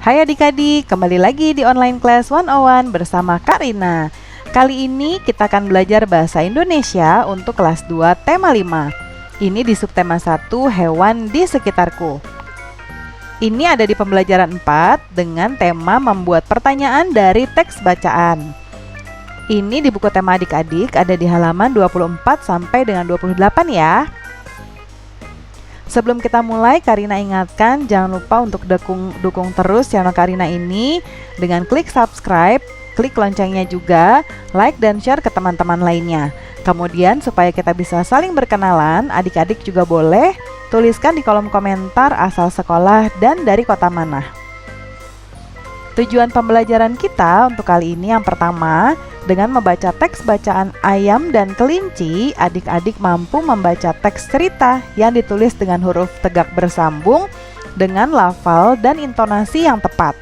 Hai adik-adik, kembali lagi di Online Class 101 bersama Kak Rina. Kali ini kita akan belajar bahasa Indonesia untuk kelas 2 tema 5. Ini di subtema 1, hewan di sekitarku. Ini ada di pembelajaran 4 dengan tema membuat pertanyaan dari teks bacaan. Ini di buku tema adik-adik ada di halaman 24 sampai dengan 28 ya. Sebelum kita mulai, Karina ingatkan jangan lupa untuk dukung terus channel Karina ini dengan klik subscribe, klik loncengnya juga, like dan share ke teman-teman lainnya. Kemudian supaya kita bisa saling berkenalan, adik-adik juga boleh tuliskan di kolom komentar asal sekolah dan dari kota mana. Tujuan pembelajaran kita untuk kali ini yang pertama, dengan membaca teks bacaan ayam dan kelinci, adik-adik mampu membaca teks cerita yang ditulis dengan huruf tegak bersambung dengan lafal dan intonasi yang tepat.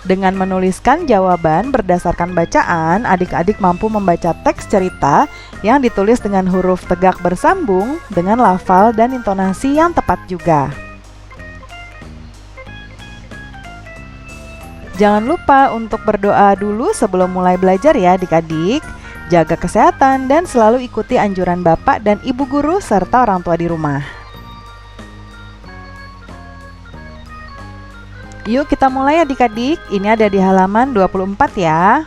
Dengan menuliskan jawaban berdasarkan bacaan, adik-adik mampu membaca teks cerita yang ditulis dengan huruf tegak bersambung dengan lafal dan intonasi yang tepat juga. Jangan lupa untuk berdoa dulu sebelum mulai belajar ya adik-adik. Jaga kesehatan dan selalu ikuti anjuran Bapak dan Ibu guru serta orang tua di rumah. Yuk kita mulai adik-adik. Ini ada di halaman 24 ya.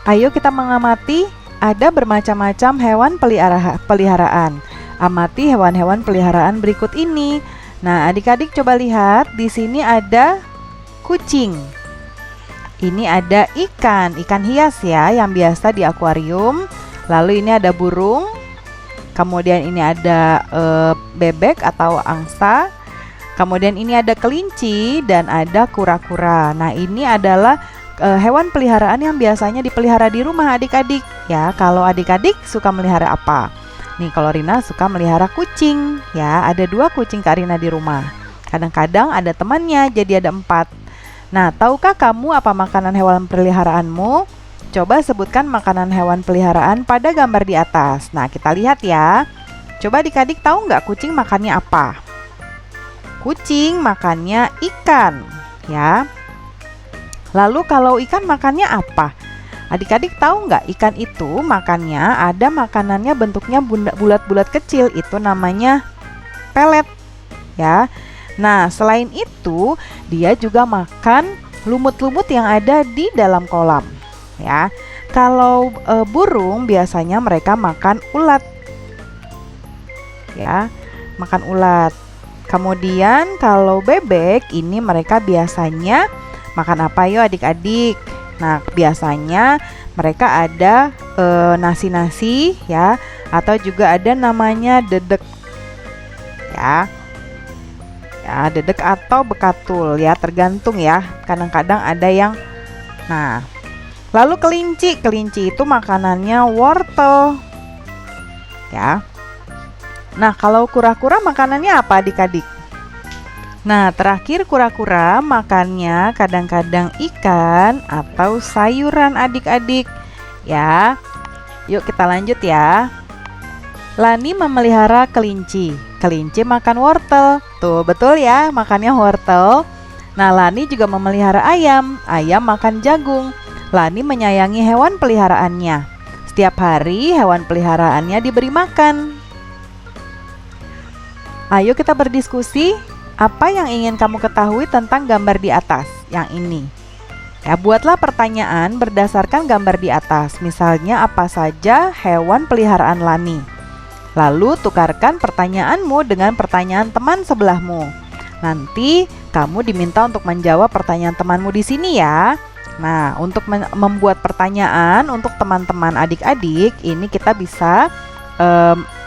Ayo kita mengamati, ada bermacam-macam hewan peliharaan. Amati hewan-hewan peliharaan berikut ini. Nah, adik-adik coba lihat, di sini ada kucing. Ini ada ikan hias ya, yang biasa di akuarium. Lalu ini ada burung. Kemudian ini ada bebek atau angsa. Kemudian ini ada kelinci dan ada kura-kura. Nah, ini adalah hewan peliharaan yang biasanya dipelihara di rumah adik-adik. Ya, kalau adik-adik suka melihara apa? Nih, kalau Rina suka melihara kucing, ya ada 2 kucing Kak Rina di rumah. Kadang-kadang ada temannya, jadi ada 4. Nah, tahukah kamu apa makanan hewan peliharaanmu? Coba sebutkan makanan hewan peliharaan pada gambar di atas. Nah, kita lihat ya. Coba adik-adik tahu nggak kucing makannya apa? Kucing makannya ikan, ya. Lalu kalau ikan makannya apa? Adik-adik tahu nggak ikan itu makannya ada makanannya bentuknya bulat-bulat kecil, itu namanya pelet ya. Nah, selain itu dia juga makan lumut-lumut yang ada di dalam kolam ya. Kalau burung biasanya mereka makan ulat ya, makan ulat. Kemudian kalau bebek ini mereka biasanya makan apa yuk adik-adik? Nah, biasanya mereka ada nasi-nasi ya, atau juga ada namanya dedek ya. Ya, dedek atau bekatul ya, tergantung ya. Kadang-kadang ada yang lalu kelinci itu makanannya wortel. Ya. Nah, kalau kura-kura makanannya apa adik-adik? Nah, terakhir kura-kura makannya kadang-kadang ikan atau sayuran adik-adik ya. Yuk kita lanjut ya. Lani memelihara kelinci. Kelinci makan wortel. Tuh, betul ya, makannya wortel. Nah, Lani juga memelihara ayam. Ayam makan jagung. Lani menyayangi hewan peliharaannya. Setiap hari hewan peliharaannya diberi makan. Ayo kita berdiskusi. Apa yang ingin kamu ketahui tentang gambar di atas yang ini? Ya, buatlah pertanyaan berdasarkan gambar di atas. Misalnya apa saja hewan peliharaan Lani. Lalu tukarkan pertanyaanmu dengan pertanyaan teman sebelahmu. Nanti kamu diminta untuk menjawab pertanyaan temanmu di sini ya. Nah, untuk membuat pertanyaan untuk teman-teman adik-adik, ini kita bisa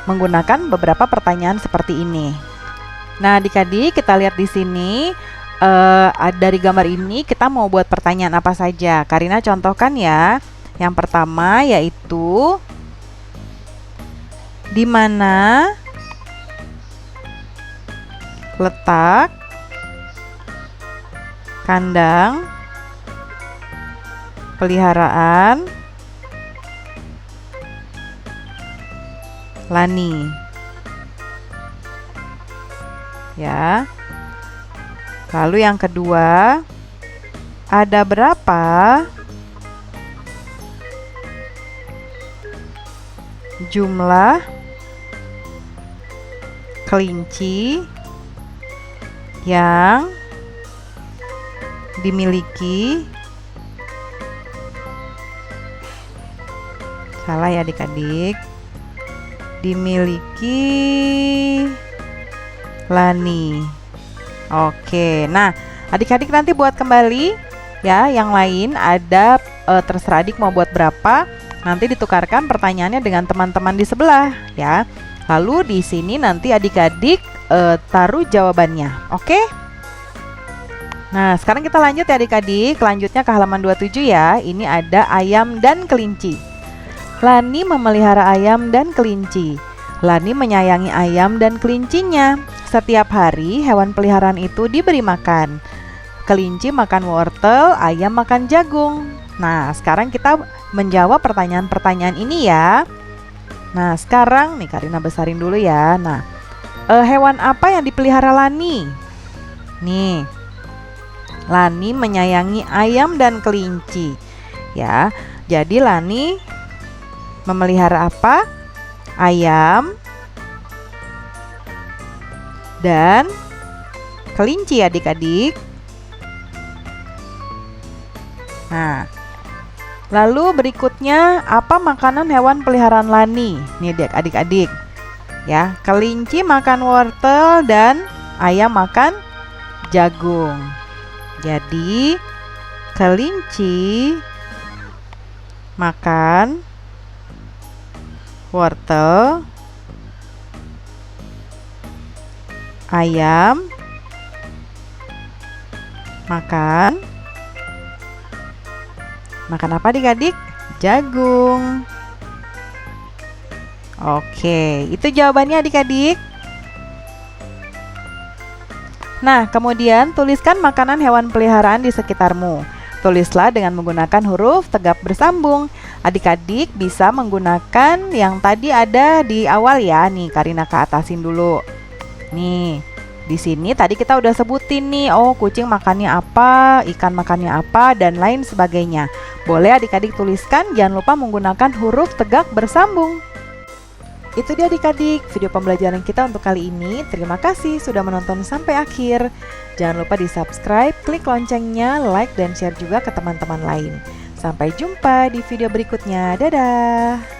menggunakan beberapa pertanyaan seperti ini. Nah, adik-adik kita lihat di sini dari gambar ini kita mau buat pertanyaan apa saja. Karina contohkan ya. Yang pertama yaitu di mana letak kandang peliharaan Lani? Ya. Lalu yang kedua, ada berapa jumlah kelinci yang dimiliki, salah ya adik-adik, dimiliki Lani. Oke, nah adik-adik nanti buat kembali ya. Yang lain ada terserah adik mau buat berapa. Nanti ditukarkan pertanyaannya dengan teman-teman di sebelah ya. Lalu di sini nanti adik-adik taruh jawabannya. Oke? Nah, sekarang kita lanjut ya adik-adik. Lanjutnya ke halaman 27 ya. Ini ada ayam dan kelinci. Lani memelihara ayam dan kelinci. Lani menyayangi ayam dan kelincinya. Setiap hari hewan peliharaan itu diberi makan. Kelinci makan wortel, ayam makan jagung. Nah, sekarang kita menjawab pertanyaan-pertanyaan ini ya. Nah, sekarang nih Karina besarin dulu ya. Nah, hewan apa yang dipelihara Lani? Nih, Lani menyayangi ayam dan kelinci. Ya, jadi Lani memelihara apa? Ayam dan kelinci adik-adik. Nah, lalu berikutnya apa makanan hewan peliharaan Lani? Nih adik-adik. Ya, kelinci makan wortel dan ayam makan jagung. Jadi, kelinci makan wortel, ayam makan apa adik-adik? Jagung. Oke, itu jawabannya adik-adik. Nah, kemudian tuliskan makanan hewan peliharaan di sekitarmu. Tulislah dengan menggunakan huruf tegap bersambung. Adik-adik bisa menggunakan yang tadi ada di awal ya. Nih, Karina ke atasin dulu. Nih, di sini tadi kita udah sebutin nih, oh kucing makannya apa, ikan makannya apa, dan lain sebagainya. Boleh adik-adik tuliskan, jangan lupa menggunakan huruf tegak bersambung. Itu dia adik-adik video pembelajaran kita untuk kali ini. Terima kasih sudah menonton sampai akhir. Jangan lupa di subscribe, klik loncengnya, like dan share juga ke teman-teman lain. Sampai jumpa di video berikutnya. Dadah!